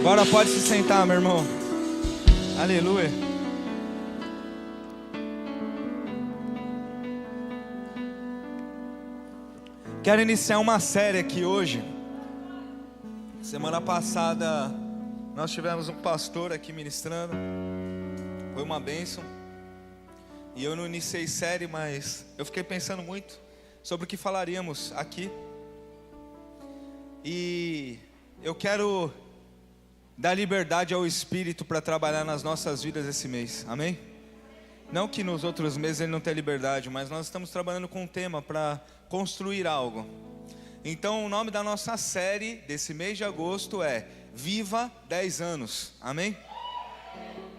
Agora pode se sentar, meu irmão. Aleluia. Quero iniciar uma série aqui hoje. Semana passada nós tivemos um pastor aqui ministrando. Foi uma bênção. E eu não iniciei série, mas eu fiquei pensando muito sobre o que falaríamos aqui. E eu quero dar liberdade ao Espírito para trabalhar nas nossas vidas esse mês, amém? Não que nos outros meses ele não tenha liberdade, mas nós estamos trabalhando com um tema para construir algo. Então o nome da nossa série desse mês de agosto é Viva 10 anos, amém?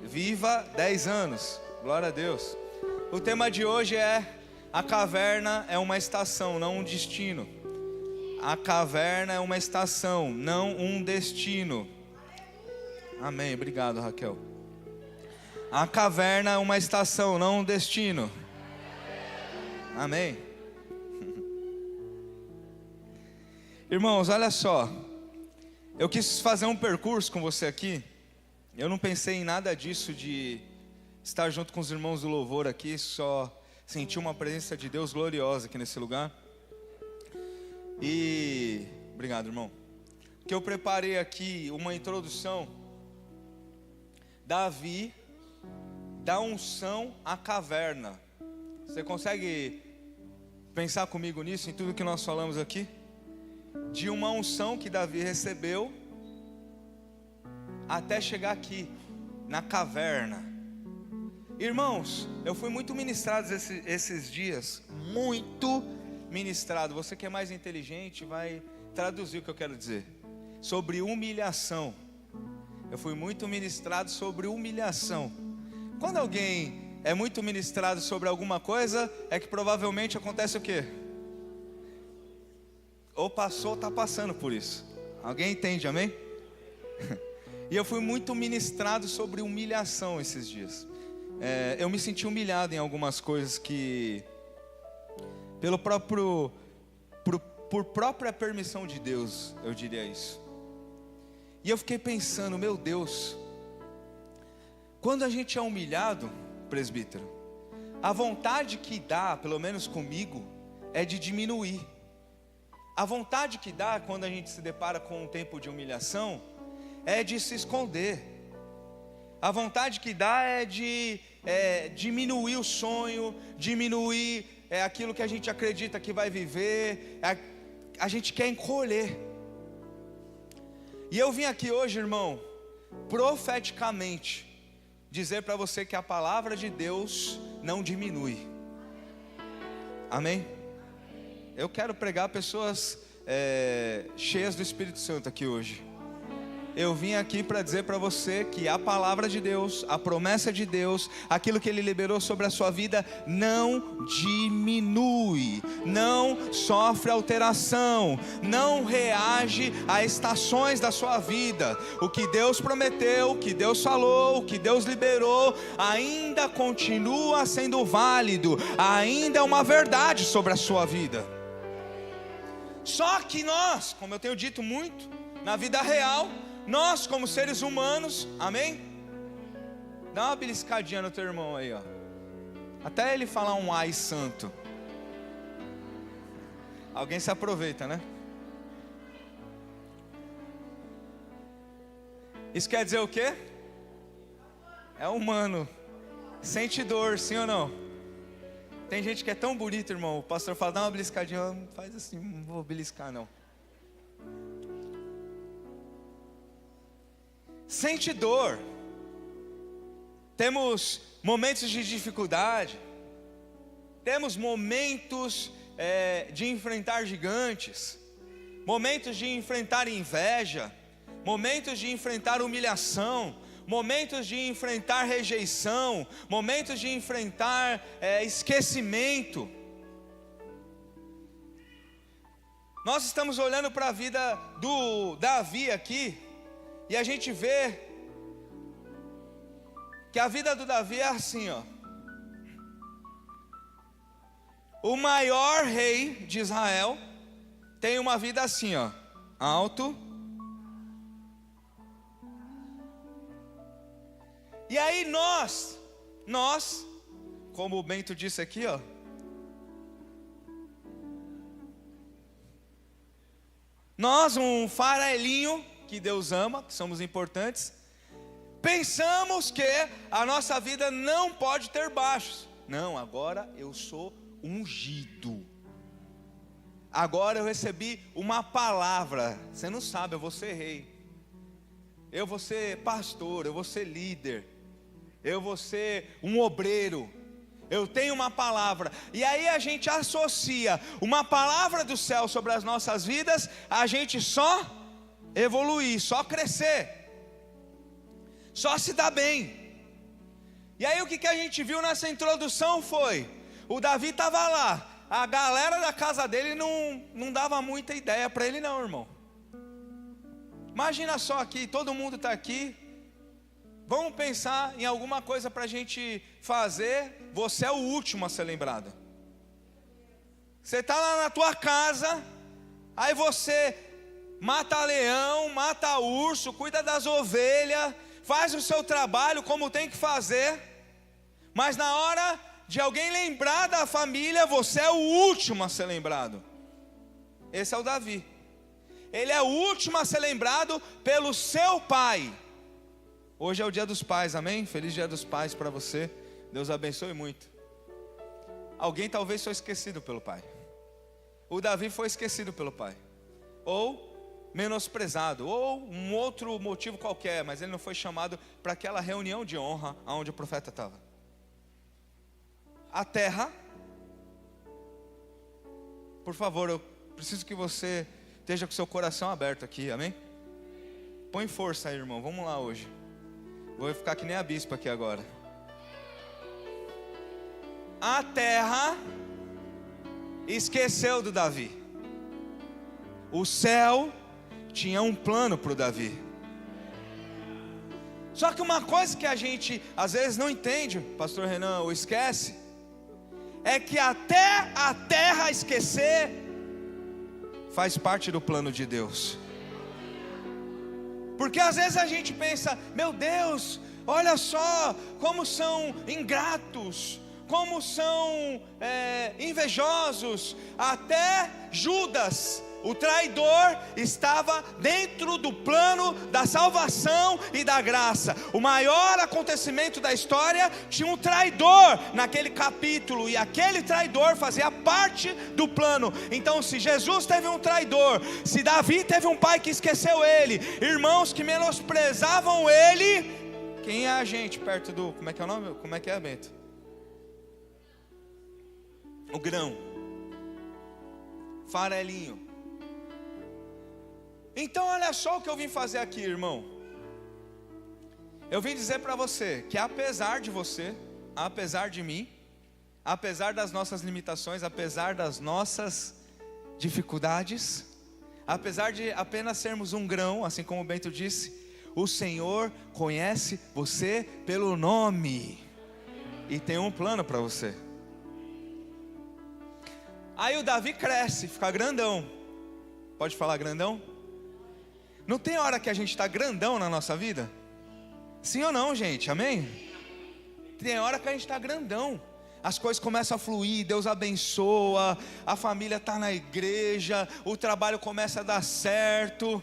Viva 10 anos, glória a Deus. O tema de hoje é: a caverna é uma estação, não um destino. A caverna é uma estação, não um destino. Amém, obrigado, Raquel. A caverna é uma estação, não um destino. Amém. Irmãos, olha só. Eu quis fazer um percurso com você aqui. Eu não pensei em nada disso de estar junto com os irmãos do louvor aqui. Só senti uma presença de Deus gloriosa aqui nesse lugar. E obrigado, irmão. Que eu preparei aqui uma introdução. Davi dá unção à caverna. Você consegue pensar comigo nisso, em tudo que nós falamos aqui? De uma unção que Davi recebeu até chegar aqui, na caverna. Irmãos, eu fui muito ministrado esses dias. Muito ministrado. Você que é mais inteligente vai traduzir o que eu quero dizer. Sobre humilhação. Eu fui muito ministrado sobre humilhação. Quando alguém é muito ministrado sobre alguma coisa, é que provavelmente acontece o quê? Ou passou ou está passando por isso. Alguém entende, amém? E eu fui muito ministrado sobre humilhação esses dias. Eu me senti humilhado em algumas coisas que, por própria permissão de Deus, eu diria isso. E eu fiquei pensando, meu Deus, quando a gente é humilhado, presbítero, a vontade que dá, pelo menos comigo, é de diminuir. A vontade que dá quando a gente se depara com um tempo de humilhação é de se esconder. A vontade que dá é de diminuir o sonho, diminuir aquilo que a gente acredita que vai viver. A gente quer encolher. E eu vim aqui hoje, irmão, profeticamente dizer para você que a palavra de Deus não diminui. Amém? Eu quero pregar pessoas cheias do Espírito Santo aqui hoje. Eu vim aqui para dizer para você que a palavra de Deus, a promessa de Deus, aquilo que Ele liberou sobre a sua vida não diminui, não sofre alteração, não reage a estações da sua vida. O que Deus prometeu, o que Deus falou, o que Deus liberou, ainda continua sendo válido, ainda é uma verdade sobre a sua vida. Só que nós, como eu tenho dito muito, na vida real, nós como seres humanos, amém? Dá uma beliscadinha no teu irmão aí, ó. Até ele falar um ai santo. Alguém se aproveita, né? Isso quer dizer o quê? É humano. Sente dor, sim ou não? Tem gente que é tão bonito, irmão. O pastor fala, dá uma beliscadinha. Faz assim, não vou beliscar não. Sente dor. Temos momentos de dificuldade. Temos momentos de enfrentar gigantes. Momentos de enfrentar inveja. Momentos de enfrentar humilhação. Momentos de enfrentar rejeição. Momentos de enfrentar esquecimento. Nós estamos olhando para a vida do Davi aqui. E a gente vê que a vida do Davi é assim, ó. O maior rei de Israel tem uma vida assim, ó. Alto, E aí nós, como o Bento disse aqui, ó, nós, um farelinho que Deus ama, que somos importantes, pensamos que a nossa vida não pode ter baixos. Não, agora eu sou ungido. Agora eu recebi uma palavra. Você não sabe, eu vou ser rei. Eu vou ser pastor, eu vou ser líder. Eu vou ser um obreiro. Eu tenho uma palavra. E aí a gente associa uma palavra do céu sobre as nossas vidas, a gente só evoluir, só crescer, só se dar bem. E aí o que a gente viu nessa introdução foi, o Davi estava lá, a galera da casa dele não dava muita ideia para ele não, irmão. Imagina só aqui, todo mundo está aqui. Vamos pensar em alguma coisa para a gente fazer. Você é o último a ser lembrado. Você está lá na tua casa, aí você mata leão, mata urso, cuida das ovelhas, faz o seu trabalho como tem que fazer, mas na hora de alguém lembrar da família, você é o último a ser lembrado. Esse é o Davi. Ele é o último a ser lembrado pelo seu pai. Hoje é o dia dos pais, amém? Feliz dia dos pais para você. Deus abençoe muito. Alguém talvez foi esquecido pelo pai. O Davi foi esquecido pelo pai, ou menosprezado, ou um outro motivo qualquer, mas ele não foi chamado para aquela reunião de honra onde o profeta estava. A terra, por favor, eu preciso que você esteja com seu coração aberto aqui, amém? Põe força aí, irmão, vamos lá hoje. Vou ficar que nem a bispa aqui agora. A terra esqueceu do Davi. O céu tinha um plano para o Davi. Só que uma coisa que a gente às vezes não entende, pastor Renan, ou esquece, é que até a terra esquecer faz parte do plano de Deus. Porque às vezes a gente pensa, meu Deus, olha só como são ingratos, como são invejosos. Até Judas, o traidor, estava dentro do plano da salvação e da graça. O maior acontecimento da história tinha um traidor naquele capítulo, e aquele traidor fazia parte do plano. Então, se Jesus teve um traidor, se Davi teve um pai que esqueceu ele, irmãos que menosprezavam ele, quem é a gente perto do, como é que é o nome? Como é que é, Bento? O grão, farelinho. Então olha só o que eu vim fazer aqui, irmão. Eu vim dizer para você que apesar de você, apesar de mim, apesar das nossas limitações, apesar das nossas dificuldades, apesar de apenas sermos um grão, assim como o Bento disse, o Senhor conhece você pelo nome e tem um plano para você. Aí o Davi cresce, fica grandão. Pode falar grandão? Não tem hora que a gente está grandão na nossa vida? Sim ou não, gente? Amém? Tem hora que a gente está grandão. As coisas começam a fluir, Deus abençoa, a família está na igreja, o trabalho começa a dar certo.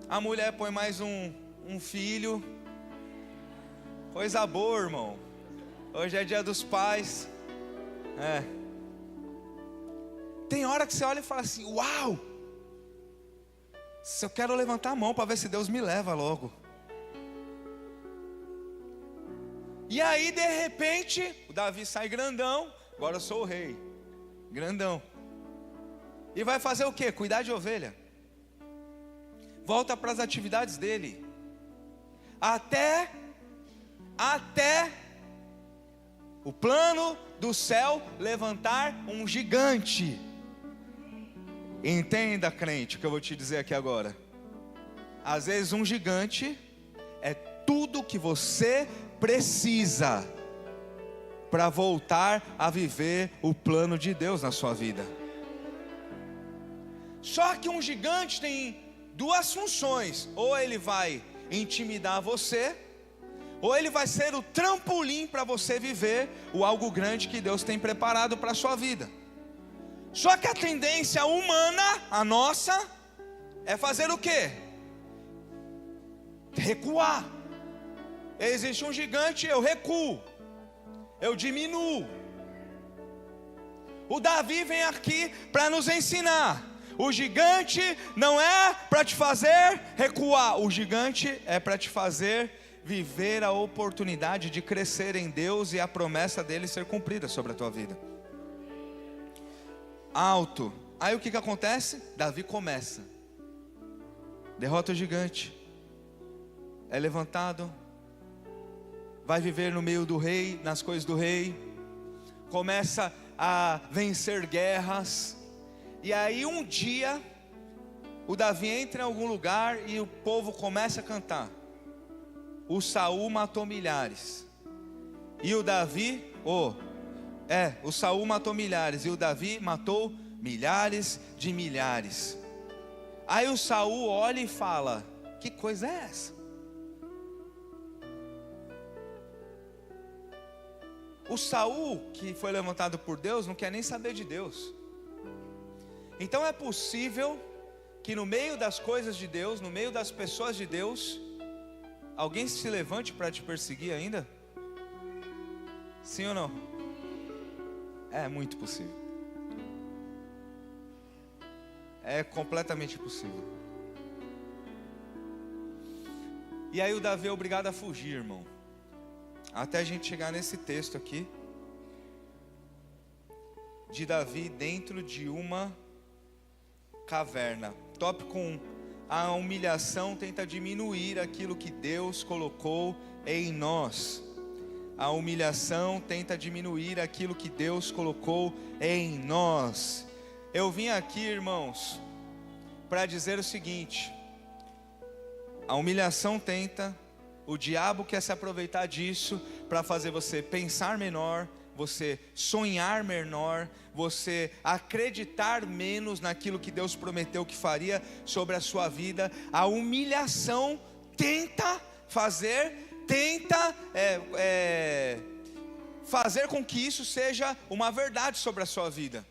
A mulher põe mais um filho. Coisa boa, irmão. Hoje é dia dos pais. Tem hora que você olha e fala assim, uau, se eu quero levantar a mão para ver se Deus me leva logo. E aí de repente o Davi sai grandão, agora eu sou o rei, grandão. E vai fazer o quê? Cuidar de ovelha. Volta para as atividades dele. Até o plano do céu levantar um gigante. Entenda, crente, o que eu vou te dizer aqui agora. Às vezes um gigante é tudo que você precisa para voltar a viver o plano de Deus na sua vida. Só que um gigante tem duas funções: ou ele vai intimidar você, ou ele vai ser o trampolim para você viver o algo grande que Deus tem preparado para a sua vida. Só que a tendência humana, a nossa, é fazer o quê? Recuar. Existe um gigante, eu recuo, eu diminuo. O Davi vem aqui para nos ensinar: o gigante não é para te fazer recuar, o gigante é para te fazer viver a oportunidade de crescer em Deus e a promessa dele ser cumprida sobre a tua vida. Alto. Aí o que acontece? Davi começa, derrota o gigante, é levantado, vai viver no meio do rei, nas coisas do rei, começa a vencer guerras. E aí um dia o Davi entra em algum lugar e o povo começa a cantar: o Saul matou milhares e o Davi, o Saul matou milhares e o Davi matou milhares de milhares. Aí o Saul olha e fala: que coisa é essa? O Saul, que foi levantado por Deus, não quer nem saber de Deus. Então é possível que no meio das coisas de Deus, no meio das pessoas de Deus, alguém se levante para te perseguir ainda? Sim ou não? É muito possível. É completamente possível. E aí o Davi é obrigado a fugir, irmão. Até a gente chegar nesse texto aqui, de Davi dentro de uma caverna. Tópico 1: a humilhação tenta diminuir aquilo que Deus colocou em nós. A humilhação tenta diminuir aquilo que Deus colocou em nós. Eu vim aqui, irmãos, para dizer o seguinte: a humilhação tenta, o diabo quer se aproveitar disso para fazer você pensar menor, você sonhar menor, você acreditar menos naquilo que Deus prometeu que faria sobre a sua vida. A humilhação tenta fazer com que isso seja uma verdade sobre a sua vida.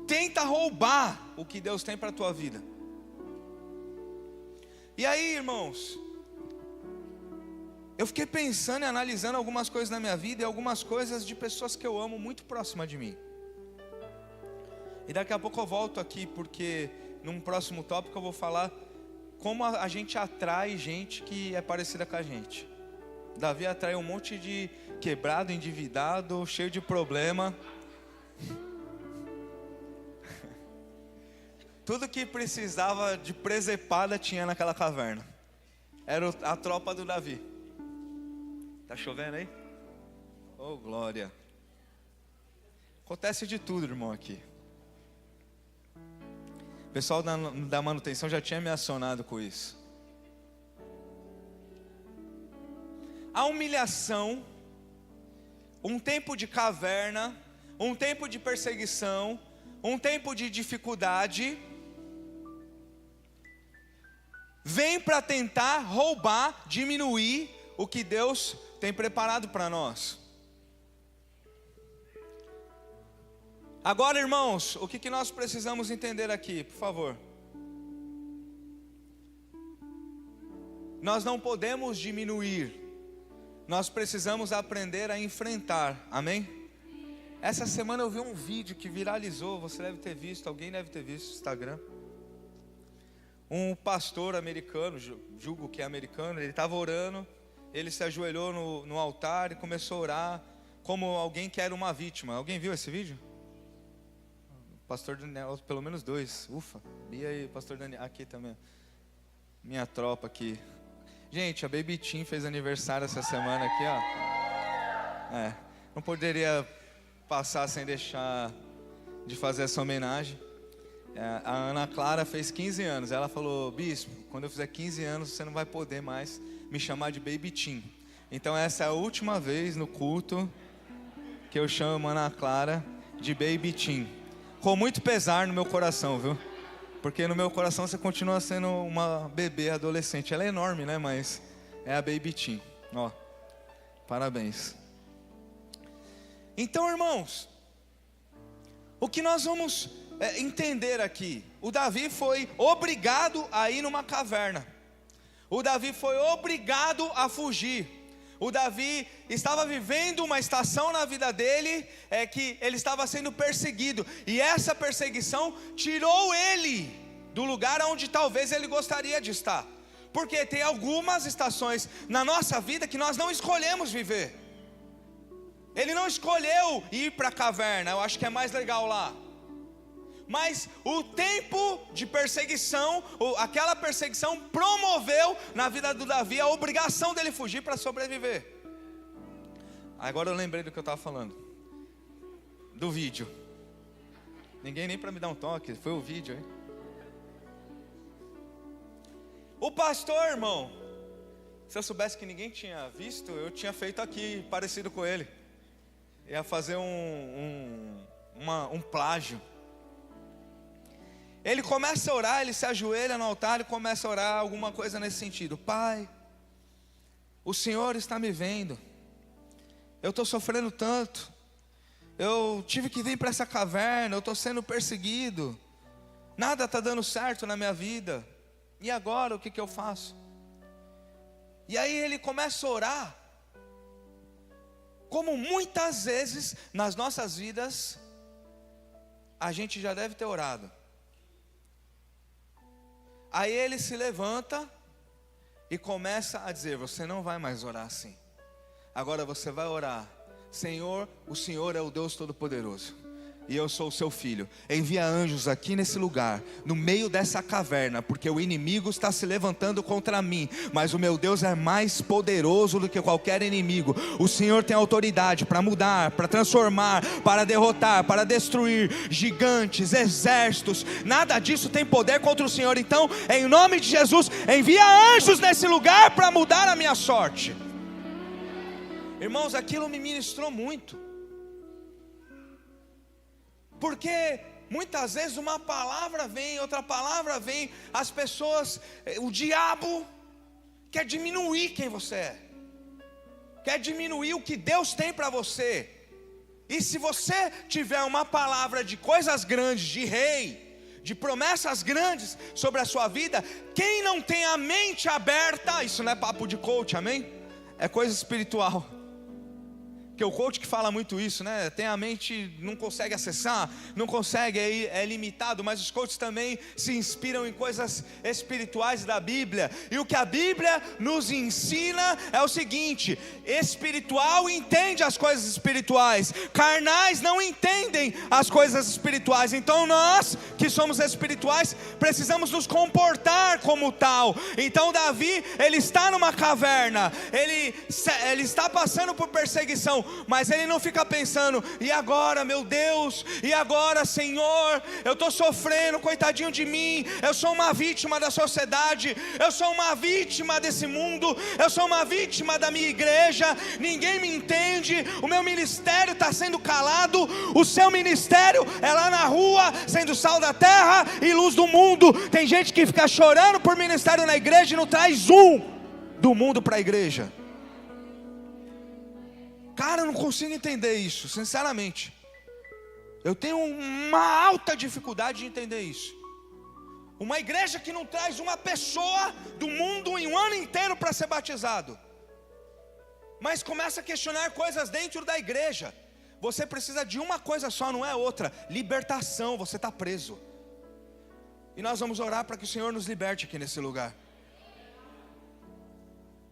Tenta roubar o que Deus tem para a tua vida. E aí, irmãos, eu fiquei pensando e analisando algumas coisas na minha vida e algumas coisas de pessoas que eu amo muito próximas de mim. E daqui a pouco eu volto aqui, porque num próximo tópico eu vou falar como a gente atrai gente que é parecida com a gente. Davi atraiu um monte de quebrado, endividado, cheio de problema. Tudo que precisava de presepada tinha naquela caverna. Era a tropa do Davi. Tá chovendo aí? Oh, glória. Acontece de tudo, irmão, aqui. O pessoal da manutenção já tinha me acionado com isso. A humilhação, um tempo de caverna, um tempo de perseguição, um tempo de dificuldade, vem para tentar roubar, diminuir o que Deus tem preparado para nós. Agora, irmãos, o que nós precisamos entender aqui, por favor? Nós não podemos diminuir, nós precisamos aprender a enfrentar, amém? Essa semana eu vi um vídeo que viralizou, você deve ter visto, alguém deve ter visto no Instagram. Um pastor americano, julgo que é americano, ele estava orando, ele se ajoelhou no altar e começou a orar como alguém que era uma vítima. Alguém viu esse vídeo? Pastor Daniel, pelo menos 2, ufa, Bia e pastor Daniel, aqui também, minha tropa aqui. Gente, a Baby Tim fez aniversário essa semana aqui, ó. Não poderia passar sem deixar de fazer essa homenagem. A Ana Clara fez 15 anos. Ela falou: bispo, quando eu fizer 15 anos você não vai poder mais me chamar de Baby Tim. Então essa é a última vez no culto que eu chamo a Ana Clara de Baby Tim. Com muito pesar no meu coração, viu? Porque no meu coração você continua sendo uma bebê adolescente. Ela é enorme, né? Mas É a Baby Tim. Ó, parabéns. Então, irmãos, o que nós vamos entender aqui? O Davi foi obrigado a ir numa caverna. O Davi foi obrigado a fugir. O Davi estava vivendo uma estação na vida dele, que ele estava sendo perseguido. E essa perseguição tirou ele do lugar onde talvez ele gostaria de estar. Porque tem algumas estações na nossa vida que nós não escolhemos viver. Ele não escolheu ir para a caverna, eu acho que é mais legal lá. Mas o tempo de perseguição, aquela perseguição promoveu na vida do Davi a obrigação dele fugir para sobreviver. Agora eu lembrei do que eu estava falando. Do vídeo. Ninguém nem para me dar um toque, foi o vídeo, hein? O pastor, irmão, se eu soubesse que ninguém tinha visto, eu tinha feito aqui, parecido com ele. Ia fazer um plágio. Ele começa a orar, ele se ajoelha no altar e começa a orar alguma coisa nesse sentido. Pai, o Senhor está me vendo. Eu estou sofrendo tanto. Eu tive que vir para essa caverna, eu estou sendo perseguido. Nada está dando certo na minha vida. E agora o que eu faço? E aí ele começa a orar. Como muitas vezes nas nossas vidas, a gente já deve ter orado. Aí ele se levanta e começa a dizer: você não vai mais orar assim. Agora você vai orar: Senhor, o Senhor é o Deus Todo-Poderoso, e eu sou o seu filho. Envia anjos aqui nesse lugar, no meio dessa caverna, porque o inimigo está se levantando contra mim, mas o meu Deus é mais poderoso do que qualquer inimigo. O Senhor tem autoridade para mudar, para transformar, para derrotar, para destruir gigantes, exércitos. Nada disso tem poder contra o Senhor. Então, em nome de Jesus, envia anjos nesse lugar para mudar a minha sorte. Irmãos, aquilo me ministrou muito. Porque muitas vezes uma palavra vem, outra palavra vem, as pessoas, o diabo quer diminuir quem você é, quer diminuir o que Deus tem para você. E se você tiver uma palavra de coisas grandes, de rei, de promessas grandes sobre a sua vida, quem não tem a mente aberta, isso não é papo de coach, amém? É coisa espiritual. Porque o coach que fala muito isso, né? Tem a mente, não consegue acessar, não consegue, é limitado. Mas os coaches também se inspiram em coisas espirituais da Bíblia. E o que a Bíblia nos ensina é o seguinte: espiritual entende as coisas espirituais, carnais não entendem as coisas espirituais. Então nós que somos espirituais precisamos nos comportar como tal. Então Davi, ele está numa caverna, ele está passando por perseguição, mas ele não fica pensando: e agora, meu Deus, e agora, Senhor, eu estou sofrendo, coitadinho de mim, eu sou uma vítima da sociedade, eu sou uma vítima desse mundo, eu sou uma vítima da minha igreja, ninguém me entende, o meu ministério está sendo calado. O seu ministério é lá na rua, sendo sal da terra e luz do mundo. Tem gente que fica chorando por ministério na igreja e não traz um do mundo para a igreja. Cara, eu não consigo entender isso, sinceramente. Eu tenho uma alta dificuldade de entender isso. Uma igreja que não traz uma pessoa do mundo em um ano inteiro para ser batizado, mas começa a questionar coisas dentro da igreja. Você precisa de uma coisa só, não é outra: libertação. Você está preso. E nós vamos orar para que o Senhor nos liberte aqui nesse lugar.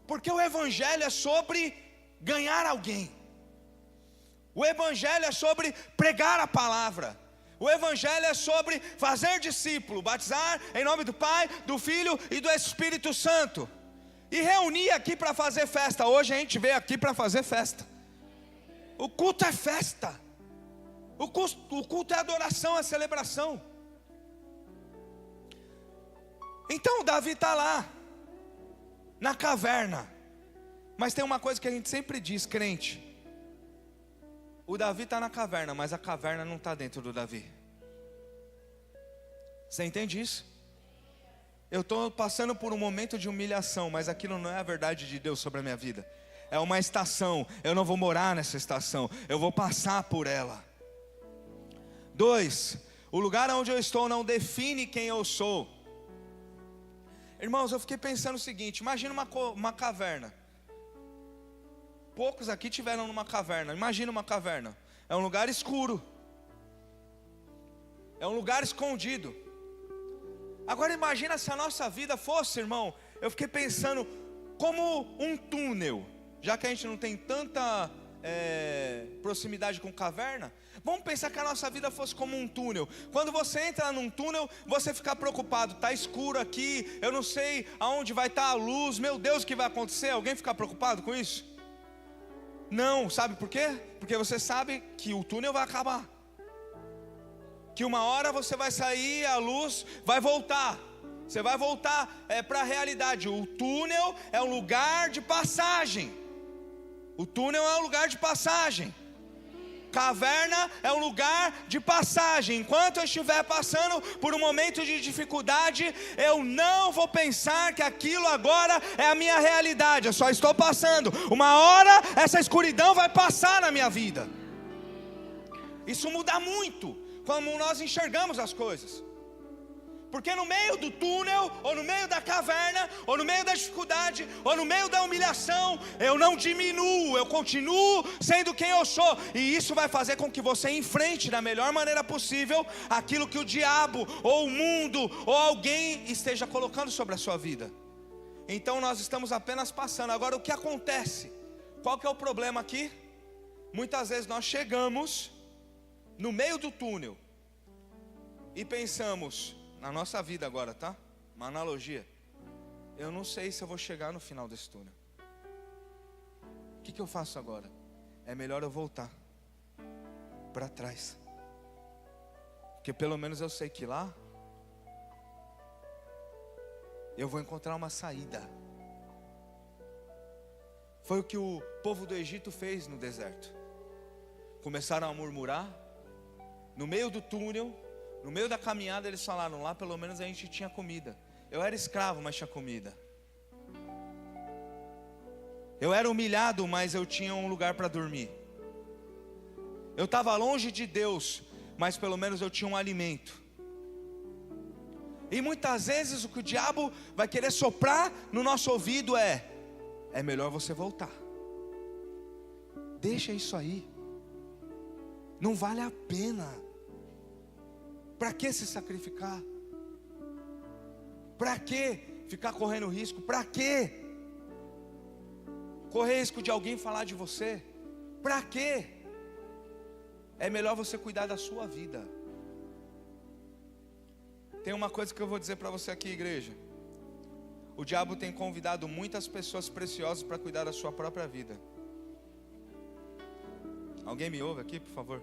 Porque o evangelho é sobre ganhar alguém. O evangelho é sobre pregar a palavra. O evangelho é sobre fazer discípulo, batizar em nome do Pai, do Filho e do Espírito Santo, e reunir aqui para fazer festa. Hoje a gente veio aqui para fazer festa. O culto é festa. O culto é adoração, é celebração. Então Davi está lá na caverna. Mas tem uma coisa que a gente sempre diz, crente: o Davi está na caverna, mas a caverna não está dentro do Davi. Você entende isso? eu estou passando por um momento de humilhação, mas aquilo não é a verdade de Deus sobre a minha vida. É uma estação, eu não vou morar nessa estação, eu vou passar por ela. 2, o lugar onde eu estou não define quem eu sou. Irmãos, eu fiquei pensando o seguinte: imagina uma caverna. Poucos aqui tiveram numa caverna. Imagina uma caverna, é um lugar escuro, é um lugar escondido. Agora imagina se a nossa vida fosse, irmão, eu fiquei pensando, como um túnel. Já que a gente não tem tanta proximidade com caverna, vamos pensar que a nossa vida fosse como um túnel. Quando você entra num túnel, você fica preocupado, está escuro aqui, eu não sei aonde vai estar a luz, meu Deus, o que vai acontecer? Alguém fica preocupado com isso? Não, sabe por quê? Porque você sabe que o túnel vai acabar, que uma hora você vai sair, a luz vai voltar, você vai voltar para a realidade. O túnel é um lugar de passagem. O túnel é um lugar de passagem. Caverna é um lugar de passagem. Enquanto eu estiver passando por um momento de dificuldade, eu não vou pensar que aquilo agora é a minha realidade. Eu só estou passando. Uma hora essa escuridão vai passar na minha vida. Isso muda muito como nós enxergamos as coisas. Porque no meio do túnel, ou no meio da caverna, ou no meio da dificuldade, ou no meio da humilhação, eu não diminuo, eu continuo sendo quem eu sou. E isso vai fazer com que você enfrente da melhor maneira possível aquilo que o diabo, ou o mundo, ou alguém esteja colocando sobre a sua vida. Então nós estamos apenas passando. Agora o que acontece? Qual que é o problema aqui? Muitas vezes nós chegamos no meio do túnel e pensamos, na nossa vida agora, tá? Uma analogia. Eu não sei se eu vou chegar no final desse túnel. O que eu faço agora? É melhor eu voltar para trás, porque pelo menos eu sei que lá eu vou encontrar uma saída. Foi o que o povo do Egito fez no deserto. Começaram a murmurar. No meio do túnel, no meio da caminhada, eles falaram, lá pelo menos a gente tinha comida. Eu era escravo, mas tinha comida. Eu era humilhado, mas eu tinha um lugar para dormir. Eu estava longe de Deus, mas pelo menos eu tinha um alimento. E muitas vezes o que o diabo vai querer soprar no nosso ouvido é melhor você voltar. Deixa isso aí. Não vale a pena. Para que se sacrificar? Para que ficar correndo risco? Para que correr risco de alguém falar de você? Para que? É melhor você cuidar da sua vida. Tem uma coisa que eu vou dizer para você aqui, igreja. O diabo tem convidado muitas pessoas preciosas para cuidar da sua própria vida. Alguém me ouve aqui, por favor?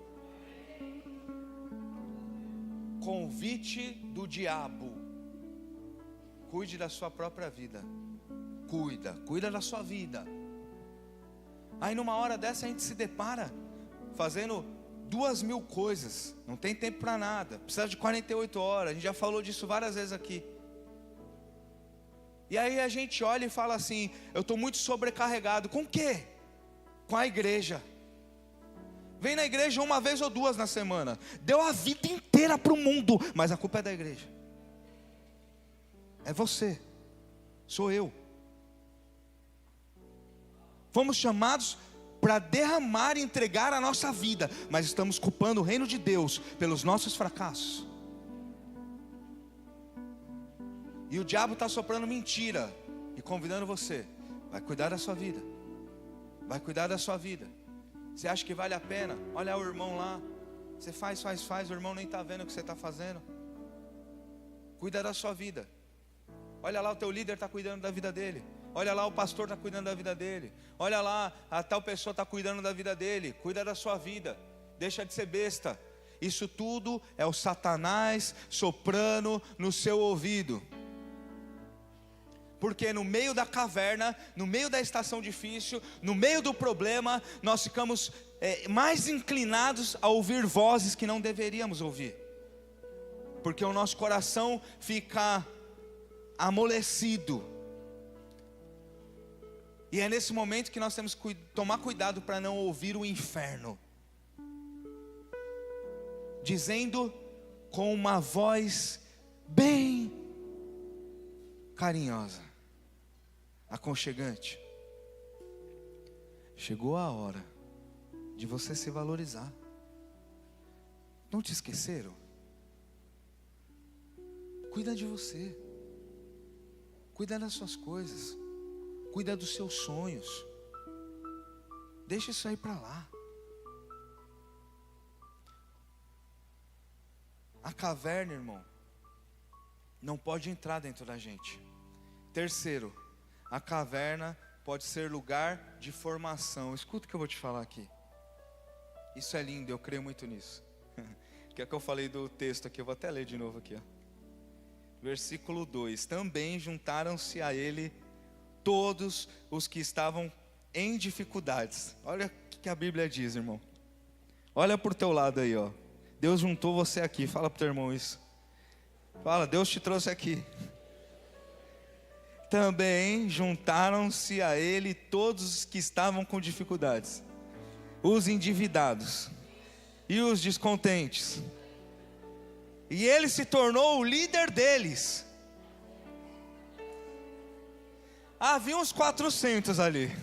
Convite do diabo. Cuide da sua própria vida. Cuida da sua vida. Aí numa hora dessa a gente se depara fazendo 2.000 coisas. Não tem tempo para nada. Precisa de 48 horas. A gente já falou disso várias vezes aqui. E aí a gente olha e fala assim, eu estou muito sobrecarregado. Com o quê? Com a igreja. Vem na igreja uma vez ou duas na semana. Deu a vida inteira para o mundo, mas a culpa é da igreja. É você. Sou eu. Fomos chamados para derramar e entregar a nossa vida, mas estamos culpando o reino de Deus pelos nossos fracassos. E o diabo está soprando mentira e convidando você. Vai cuidar da sua vida. Vai cuidar da sua vida. Você acha que vale a pena? Olha o irmão lá. Você faz, o irmão nem está vendo o que você está fazendo. Cuida da sua vida. Olha lá, o teu líder está cuidando da vida dele. Olha lá, o pastor está cuidando da vida dele. Olha lá, a tal pessoa está cuidando da vida dele. Cuida da sua vida. Deixa de ser besta. Isso tudo é o Satanás soprando no seu ouvido. Porque no meio da caverna, no meio da estação difícil, no meio do problema, nós ficamos mais inclinados a ouvir vozes que não deveríamos ouvir. Porque o nosso coração fica amolecido. E é nesse momento que nós temos que tomar cuidado para não ouvir o inferno, dizendo com uma voz bem carinhosa, aconchegante: chegou a hora de você se valorizar. Não te esqueceram? Cuida de você, cuida das suas coisas, cuida dos seus sonhos. Deixa isso aí para lá. A caverna, irmão, não pode entrar dentro da gente. Terceiro, a caverna pode ser lugar de formação. Escuta o que eu vou te falar aqui. Isso é lindo, eu creio muito nisso. Que é que eu falei do texto aqui, eu vou até ler de novo aqui, ó. Versículo 2: também juntaram-se a ele todos os que estavam em dificuldades. Olha o que a Bíblia diz, irmão. Olha por teu lado aí, ó. Deus juntou você aqui. Fala pro teu irmão isso. Fala, Deus te trouxe aqui. Também juntaram-se a ele todos os que estavam com dificuldades, os endividados e os descontentes, e ele se tornou o líder deles. Havia uns 400 ali.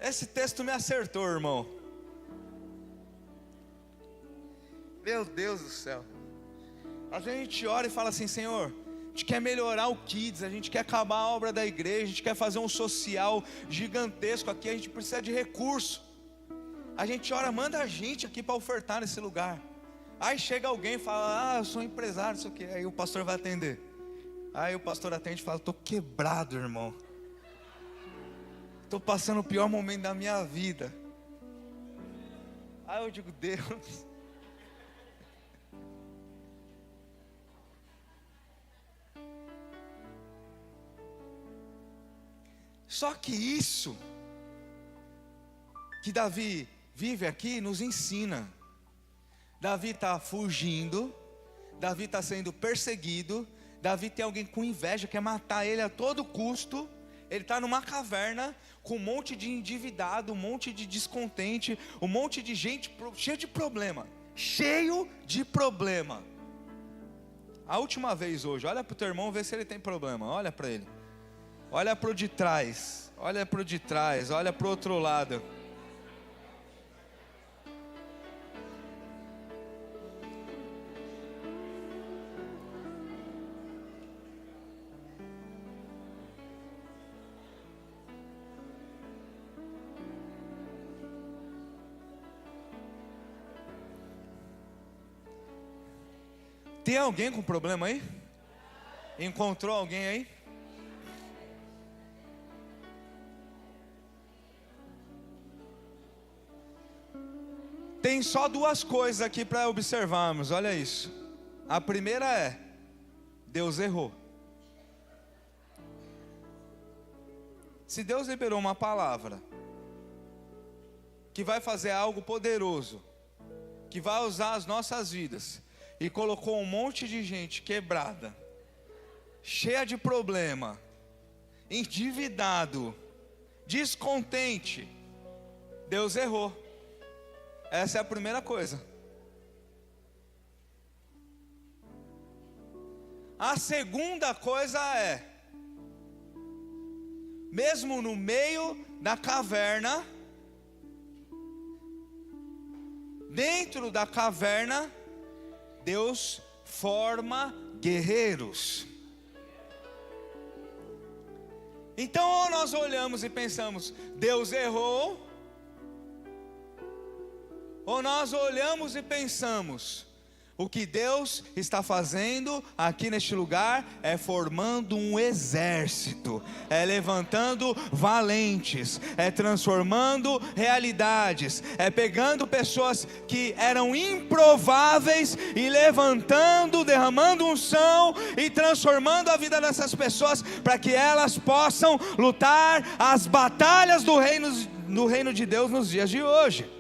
Esse texto me acertou, irmão. Meu Deus do céu. Às vezes a gente ora e fala assim: Senhor, a gente quer melhorar o Kids, a gente quer acabar a obra da igreja, a gente quer fazer um social gigantesco aqui, a gente precisa de recurso. A gente ora, manda a gente aqui para ofertar nesse lugar. Aí chega alguém e fala: eu sou um empresário, isso aqui. Aí o pastor vai atender. Aí o pastor atende e fala: estou quebrado, irmão. Estou passando o pior momento da minha vida. Aí eu digo: Deus. Só que isso que Davi vive aqui nos ensina. Davi está fugindo, Davi está sendo perseguido, Davi tem alguém com inveja, quer matar ele a todo custo. Ele está numa caverna com um monte de endividado, um monte de descontente, um monte de gente cheio de problema. Cheio de problema. A última vez hoje, olha para o teu irmão, vê se ele tem problema. Olha para ele. Olha para o de trás, olha para o de trás, olha para o outro lado. Tem alguém com problema aí? Encontrou alguém aí? Tem só duas coisas aqui para observarmos, olha isso. A primeira é: Deus errou. Se Deus liberou uma palavra que vai fazer algo poderoso, que vai usar as nossas vidas, e colocou um monte de gente quebrada, cheia de problema, endividado, descontente, Deus errou. Essa é a primeira coisa. A segunda coisa é: mesmo no meio da caverna, dentro da caverna, Deus forma guerreiros. Então, ou nós olhamos e pensamos: Deus errou, ou nós olhamos e pensamos: o que Deus está fazendo aqui neste lugar é formando um exército, é levantando valentes, é transformando realidades, é pegando pessoas que eram improváveis e levantando, derramando unção e transformando a vida dessas pessoas para que elas possam lutar as batalhas do reino de Deus nos dias de hoje.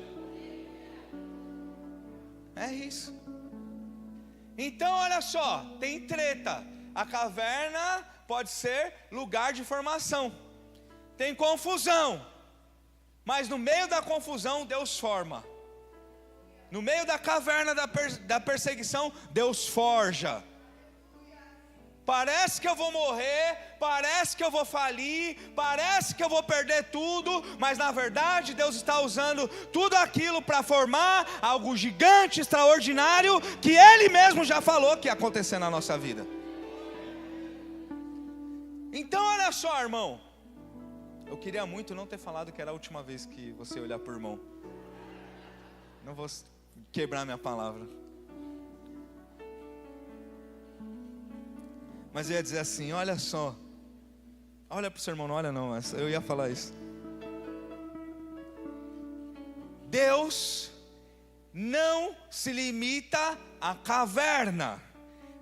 isso. Então olha só, tem treta. A caverna pode ser lugar de formação. Tem confusão, mas no meio da confusão Deus forma. No meio da caverna da perseguição Deus forja. Parece que eu vou morrer, parece que eu vou falir, parece que eu vou perder tudo, mas na verdade Deus está usando tudo aquilo para formar algo gigante, extraordinário, que Ele mesmo já falou que ia acontecer na nossa vida. Então olha só, irmão, eu queria muito não ter falado que era a última vez que você olhar para o irmão. Não vou quebrar minha palavra. Mas eu ia dizer assim, olha só. Olha para o seu irmão, não olha não, mas eu ia falar isso. Deus não se limita à caverna.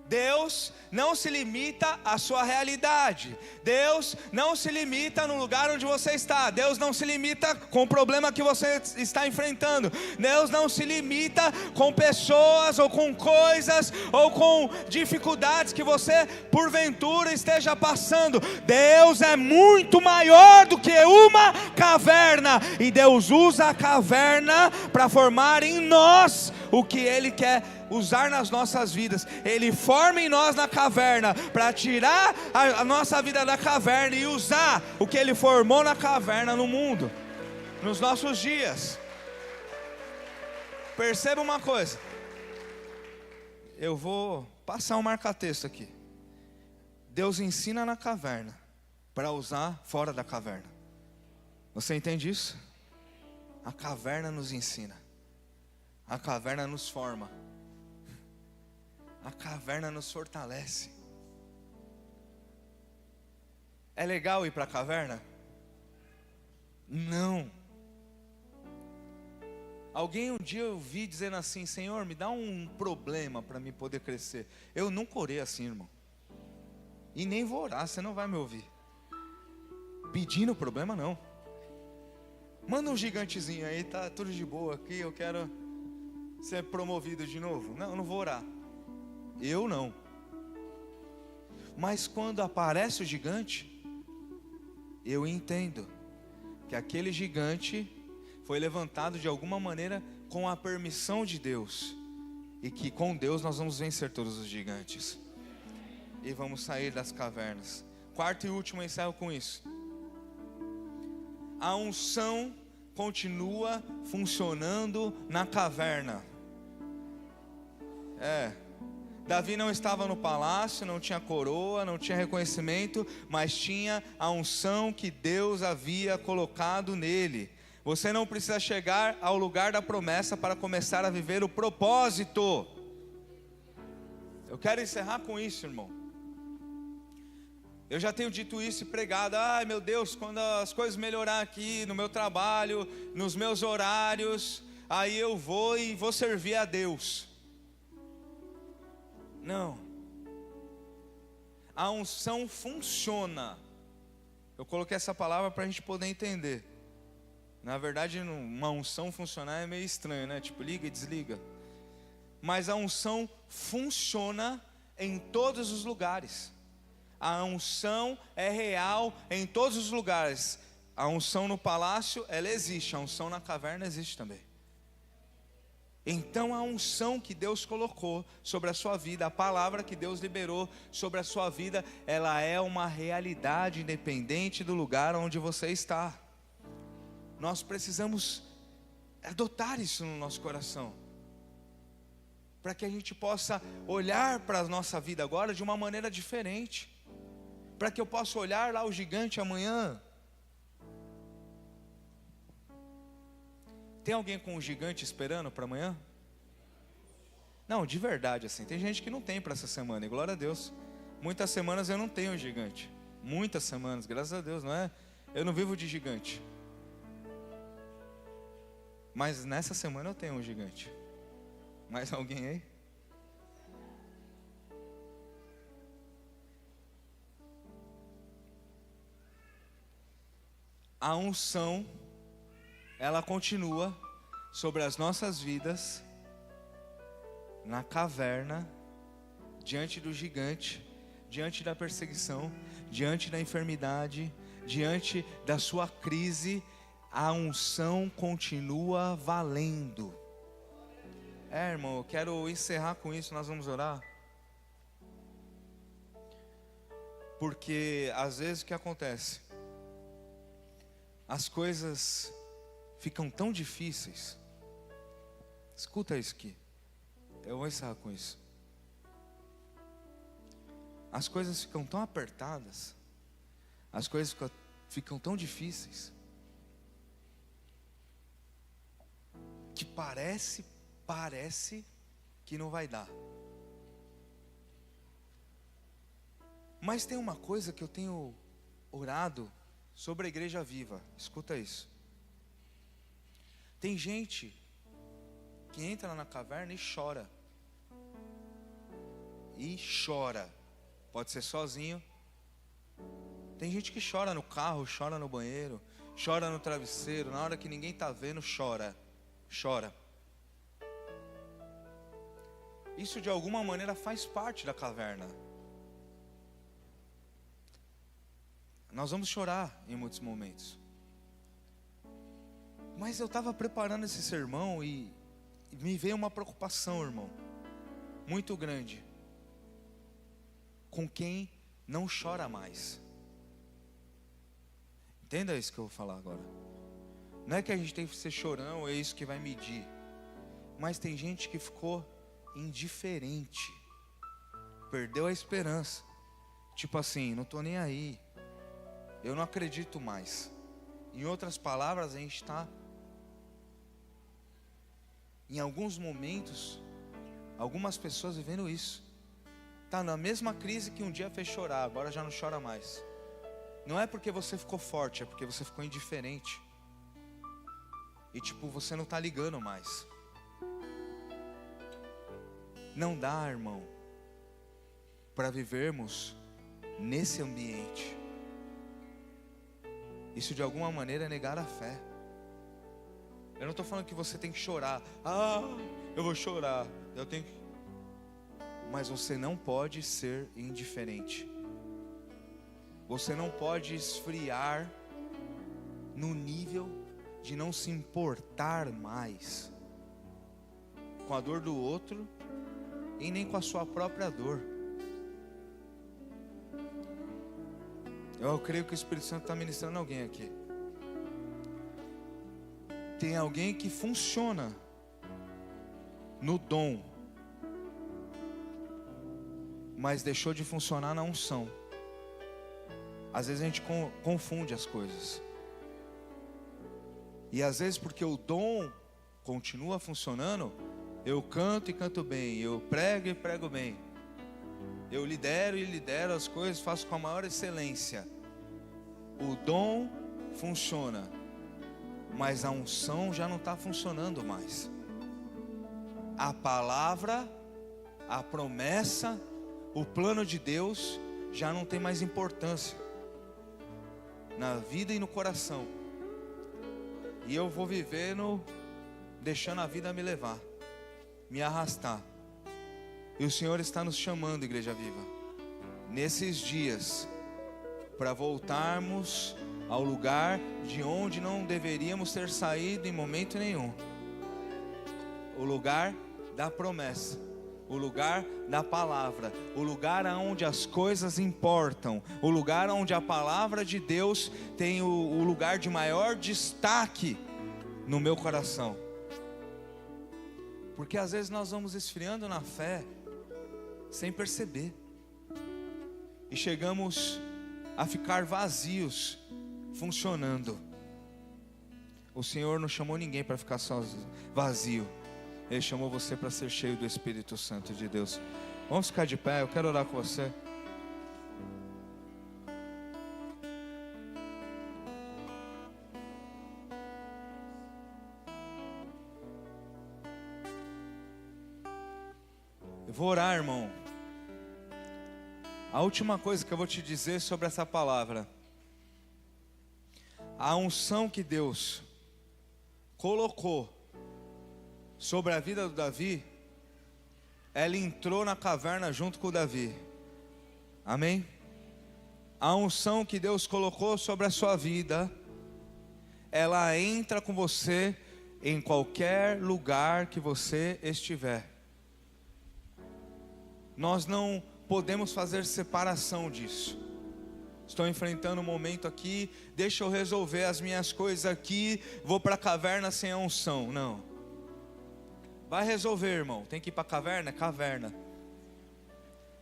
Deus não se limita à sua realidade. Deus não se limita no lugar onde você está. Deus não se limita com o problema que você está enfrentando. Deus não se limita com pessoas ou com coisas ou com dificuldades que você porventura esteja passando. Deus é muito maior do que uma caverna, e Deus usa a caverna para formar em nós o que Ele quer usar nas nossas vidas. Ele forma em nós na caverna para tirar a nossa vida da caverna e usar o que Ele formou na caverna no mundo, nos nossos dias. Perceba uma coisa, eu vou passar um marca-texto aqui. Deus ensina na caverna para usar fora da caverna. Você entende isso? A caverna nos ensina, a caverna nos forma, a caverna nos fortalece. É legal ir para a caverna? Não. Alguém um dia eu vi dizendo assim: Senhor, me dá um problema para mim poder crescer. Eu nunca orei assim, irmão. E nem vou orar, você não vai me ouvir. Pedindo problema não. Manda um gigantezinho aí, tá tudo de boa aqui, eu quero ser promovido de novo. Não, eu não vou orar. Eu não. Mas quando aparece o gigante, eu entendo que aquele gigante foi levantado de alguma maneira com a permissão de Deus, e que com Deus nós vamos vencer todos os gigantes e vamos sair das cavernas. Quarto e último, eu encerro com isso. A unção continua funcionando na caverna. Davi não estava no palácio, não tinha coroa, não tinha reconhecimento, mas tinha a unção que Deus havia colocado nele. Você não precisa chegar ao lugar da promessa para começar a viver o propósito. Eu quero encerrar com isso, irmão. Eu já tenho dito isso e pregado: ai meu Deus, quando as coisas melhorar aqui no meu trabalho, nos meus horários, aí eu vou e vou servir a Deus. Não. A unção funciona. Eu coloquei essa palavra para a gente poder entender. Na verdade, uma unção funcionar é meio estranho, né? Tipo, liga e desliga. Mas a unção funciona em todos os lugares. A unção é real em todos os lugares. A unção no palácio, ela existe. A unção na caverna existe também. Então a unção que Deus colocou sobre a sua vida, a palavra que Deus liberou sobre a sua vida, ela é uma realidade independente do lugar onde você está. Nós precisamos adotar isso no nosso coração, para que a gente possa olhar para a nossa vida agora de uma maneira diferente, para que eu possa olhar lá o gigante amanhã. Tem alguém com um gigante esperando para amanhã? Não, de verdade assim. Tem gente que não tem para essa semana, e glória a Deus. Muitas semanas eu não tenho gigante. Muitas semanas, graças a Deus, não é? Eu não vivo de gigante. Mas nessa semana eu tenho um gigante. Mais alguém aí? A unção, ela continua sobre as nossas vidas, na caverna, diante do gigante, diante da perseguição, diante da enfermidade, diante da sua crise, a unção continua valendo. Irmão, eu quero encerrar com isso, nós vamos orar. Porque às vezes o que acontece? As coisas ficam tão difíceis. Escuta isso aqui. Eu vou encerrar com isso. As coisas ficam tão apertadas. As coisas ficam tão difíceis. Que parece que não vai dar. Mas tem uma coisa que eu tenho orado sobre a igreja viva. Escuta isso. Tem gente que entra lá na caverna e chora. E chora. Pode ser sozinho. Tem gente que chora no carro, chora no banheiro, chora no travesseiro, na hora que ninguém está vendo, chora. Chora. Isso de alguma maneira faz parte da caverna. Nós vamos chorar em muitos momentos. Mas eu estava preparando esse sermão e me veio uma preocupação, irmão, muito grande. Com quem não chora mais. Entenda isso que eu vou falar agora. Não é que a gente tem que ser chorão, é isso que vai medir. Mas tem gente que ficou indiferente. Perdeu a esperança. Tipo assim, não estou nem aí. Eu não acredito mais. Em outras palavras, a gente está, em alguns momentos, algumas pessoas vivendo isso. Está na mesma crise que um dia fez chorar, agora já não chora mais. Não é porque você ficou forte, é porque você ficou indiferente. E tipo, você não está ligando mais. Não dá, irmão, para vivermos nesse ambiente. Isso de alguma maneira é negar a fé. Eu não estou falando que você tem que chorar. Eu vou chorar. Eu tenho que... Mas você não pode ser indiferente. Você não pode esfriar no nível de não se importar mais com a dor do outro e nem com a sua própria dor. Eu creio que o Espírito Santo está ministrando alguém aqui. Tem alguém que funciona no dom, mas deixou de funcionar na unção. Às vezes a gente confunde as coisas. E às vezes porque o dom continua funcionando, eu canto e canto bem, eu prego e prego bem, eu lidero e lidero as coisas, faço com a maior excelência. O dom funciona, mas a unção já não está funcionando mais. A palavra, a promessa, o plano de Deus já não tem mais importância na vida e no coração. E eu vou vivendo, deixando a vida me levar, me arrastar. E o Senhor está nos chamando, Igreja Viva, nesses dias, para voltarmos ao lugar de onde não deveríamos ter saído em momento nenhum. O lugar da promessa, o lugar da palavra, o lugar onde as coisas importam, o lugar onde a palavra de Deus tem o lugar de maior destaque no meu coração. Porque às vezes nós vamos esfriando na fé sem perceber, e chegamos a ficar vazios, funcionando. O Senhor não chamou ninguém para ficar sozinho, vazio. Ele chamou você para ser cheio do Espírito Santo de Deus. Vamos ficar de pé, eu quero orar com você. Eu vou orar, irmão. A última coisa que eu vou te dizer sobre essa palavra: a unção que Deus colocou sobre a vida do Davi ela entrou na caverna junto com Davi. Amém? A unção que Deus colocou sobre a sua vida, ela entra com você em qualquer lugar que você estiver. Nós não podemos fazer separação disso. Estou enfrentando um momento aqui, deixa eu resolver as minhas coisas aqui, vou para a caverna sem a unção. Não. Vai resolver, irmão. Tem que ir para a caverna? É caverna.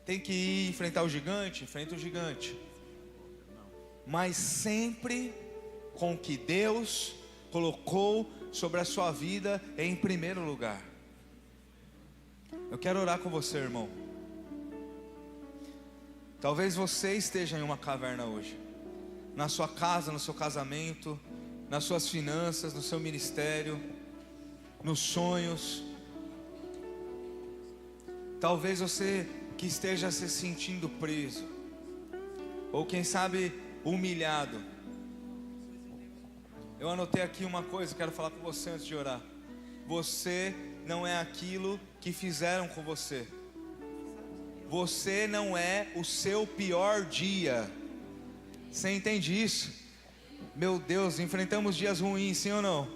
Tem que ir enfrentar o gigante? Enfrenta o gigante. Mas sempre com o que Deus colocou sobre a sua vida em primeiro lugar. Eu quero orar com você, irmão. Talvez você esteja em uma caverna hoje, na sua casa, no seu casamento, nas suas finanças, no seu ministério, nos sonhos. Talvez você que esteja se sentindo preso, ou quem sabe humilhado. Eu anotei aqui uma coisa, quero falar com você antes de orar. Você não é aquilo que fizeram com você. Você não é o seu pior dia. Você entende isso? Meu Deus, enfrentamos dias ruins, sim ou não?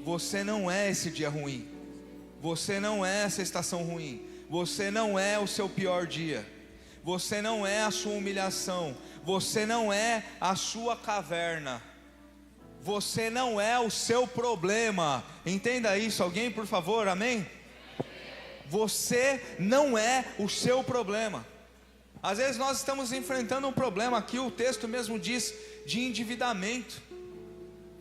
Você não é esse dia ruim. Você não é essa estação ruim. Você não é o seu pior dia. Você não é a sua humilhação. Você não é a sua caverna. Você não é o seu problema. Entenda isso, alguém, por favor, amém? Você não é o seu problema. Às vezes nós estamos enfrentando um problema aqui, o texto mesmo diz, de endividamento.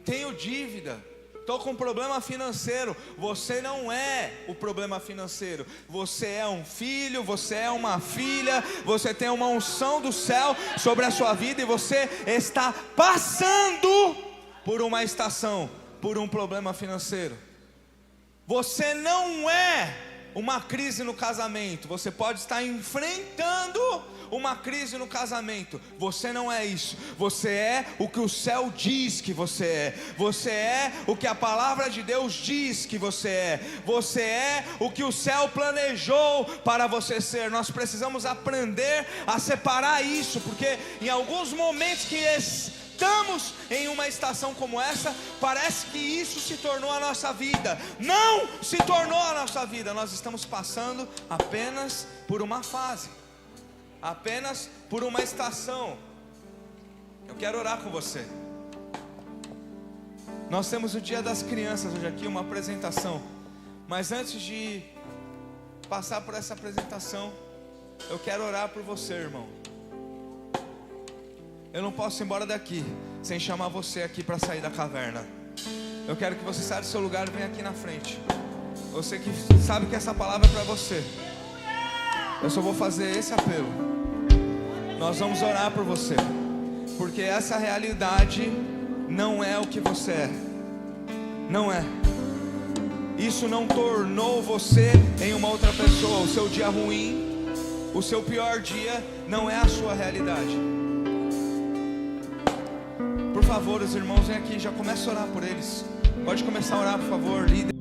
Tenho dívida, estou com um problema financeiro. Você não é o problema financeiro. Você é um filho, você é uma filha. Você tem uma unção do céu sobre a sua vida, e você está passando por uma estação, por um problema financeiro. Você não é uma crise no casamento. Você pode estar enfrentando uma crise no casamento. Você não é isso. Você é o que o céu diz que você é. Você é o que a palavra de Deus diz que você é. Você é o que o céu planejou para você ser. Nós precisamos aprender a separar isso, porque em alguns momentos que estamos em uma estação como essa, parece que isso se tornou a nossa vida. Não se tornou a nossa vida. Nós estamos passando apenas por uma fase, apenas por uma estação. Eu quero orar com você. Nós temos o Dia das Crianças hoje aqui, uma apresentação. Mas antes de passar por essa apresentação, eu quero orar por você, irmão. Eu não posso ir embora daqui sem chamar você aqui para sair da caverna. Eu quero que você saia do seu lugar e venha aqui na frente. Você que sabe que essa palavra é para você. Eu só vou fazer esse apelo. Nós vamos orar por você, porque essa realidade não é o que você é. Não é. Isso não tornou você em uma outra pessoa. O seu dia ruim, o seu pior dia, não é a sua realidade. Por favor, os irmãos, vem aqui, já começa a orar por eles. Pode começar a orar, por favor, líder.